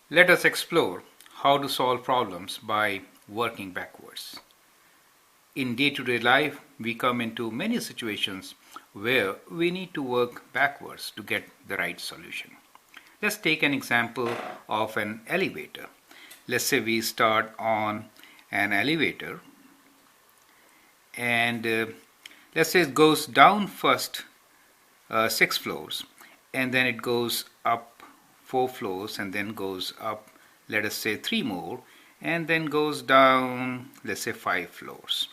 Let us explore how to solve problems by working backwards. In day-to-day life, we come into many situations where we need to work backwards to get the right solution. Let's take an example of an elevator. Let's say we start on an elevator and let's say it goes down first 6 floors and then it goes up 4 floors and then goes up, let us say 3 more, and then goes down, let's say 5 floors.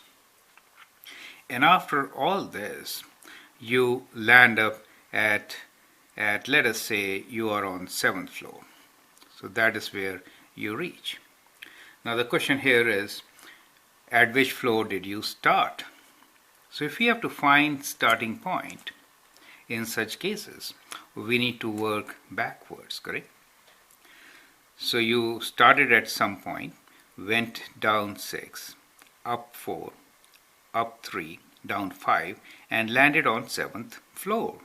And after all this, you land up at let us say you are on 7th floor. So that is where you reach. Now the question here is, at which floor did you start? So if we have to find starting point, in such cases, we need to work backwards, correct? So you started at some point, went down 6, up 4, up 3, down 5, and landed on 7th floor.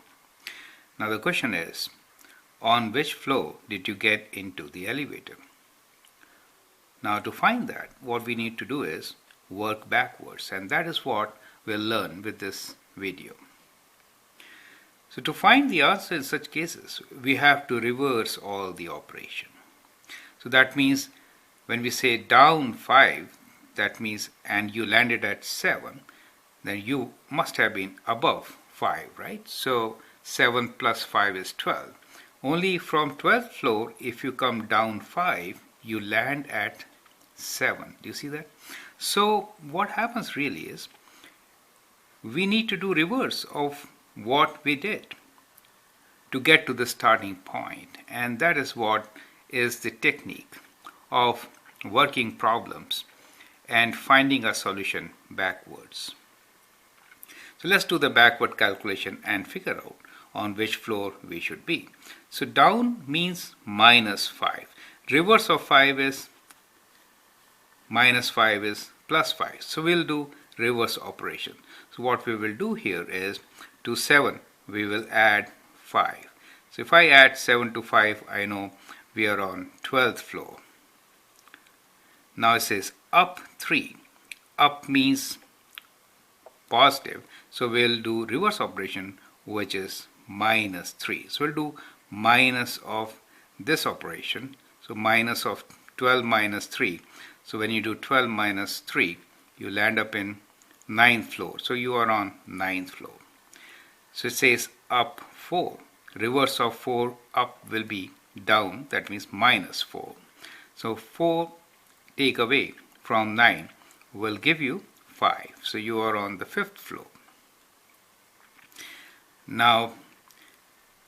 Now the question is, on which floor did you get into the elevator? Now to find that, what we need to do is work backwards, and that is what we'll learn with this video. So to find the answer in such cases, we have to reverse all the operation. So that means when we say down 5, that means, and you landed at 7, then you must have been above 5, right? So 7 plus 5 is 12. Only from 12th floor, if you come down 5, you land at 7. Do you see that? So what happens really is, we need to do reverse of what we did to get to the starting point, and that is what is the technique of working problems and finding a solution backwards. So let's do the backward calculation and figure out on which floor we should be. So down means minus 5. Reverse of 5 is minus 5 is plus 5. So we'll do reverse operation. So what we will do here is, to 7 we will add 5. So if I add 7 to 5, I know we are on 12th floor. Now it says up 3. Up means positive, so we'll do reverse operation, which is minus 3. So we'll do minus of this operation. So minus of 12 minus 3. So when you do 12 minus 3, you land up in 9th floor. So you are on 9th floor. So it says up 4. Reverse of 4, up will be down, that means minus 4. So 4 take away from 9 will give you 5. So you are on the 5th floor. Now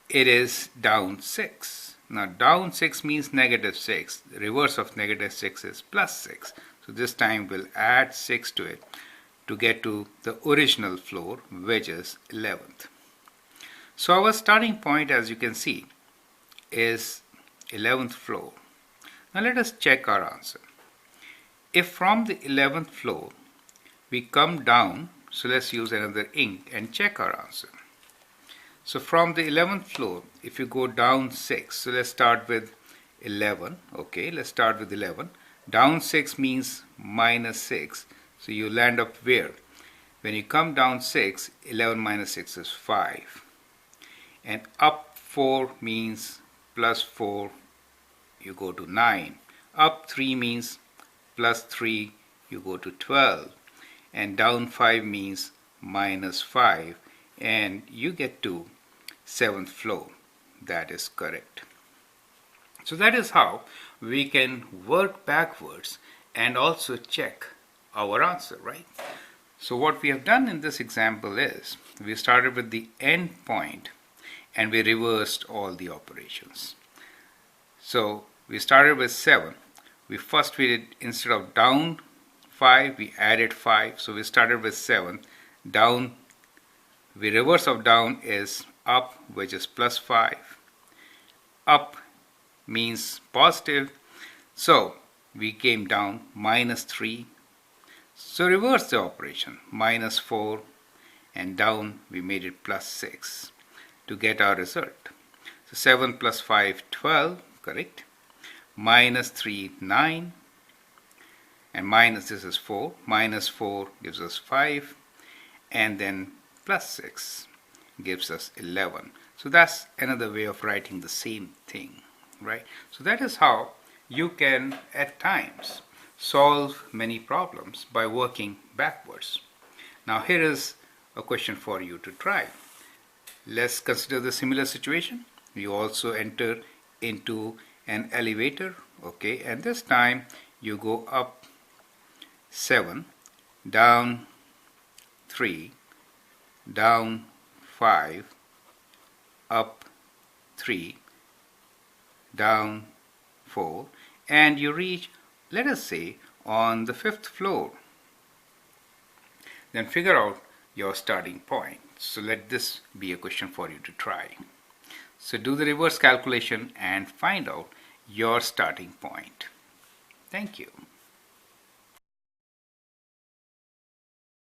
it is down 6. Now down 6 means negative 6. The reverse of negative 6 is plus 6. So this time we'll add 6 to it to get to the original floor, which is 11th. So our starting point, as you can see, is 11th floor. Now let us check our answer. If from the 11th floor we come down, so let's use another ink and check our answer. So from the 11th floor, if you go down 6, so let's start with 11. Okay, let's start with 11. Down 6 means minus 6. So you land up where? When you come down 6, 11 minus 6 is 5. And up 4 means plus 4, you go to 9. Up 3 means plus 3, you go to 12. And down 5 means minus 5. And you get to 7th floor. That is correct. So that is how we can work backwards and also check our answer, right? So what we have done in this example is, we started with the end point and we reversed all the operations. So we started with 7. We did, instead of down 5, we added 5. So we started with 7. Down, the reverse of down is up, which is plus 5. Up means positive. So we came down minus 3. So reverse the operation, minus 4, and down we made it plus 6 to get our result. So 7 plus 5, 12, correct? minus 3, 9, and minus this is 4, minus 4 gives us 5, and then plus 6 gives us 11. So that's another way of writing the same thing, right? So that is how you can at times solve many problems by working backwards. Now here is a question for you to try. Let's consider the similar situation. You also enter into an elevator, okay, and this time you go up 7, down 3, down 5, up 3, down 4, and you reach, let us say, on the 5th floor. Then figure out your starting point. So let this be a question for you to try. So do the reverse calculation and find out your starting point. Thank you.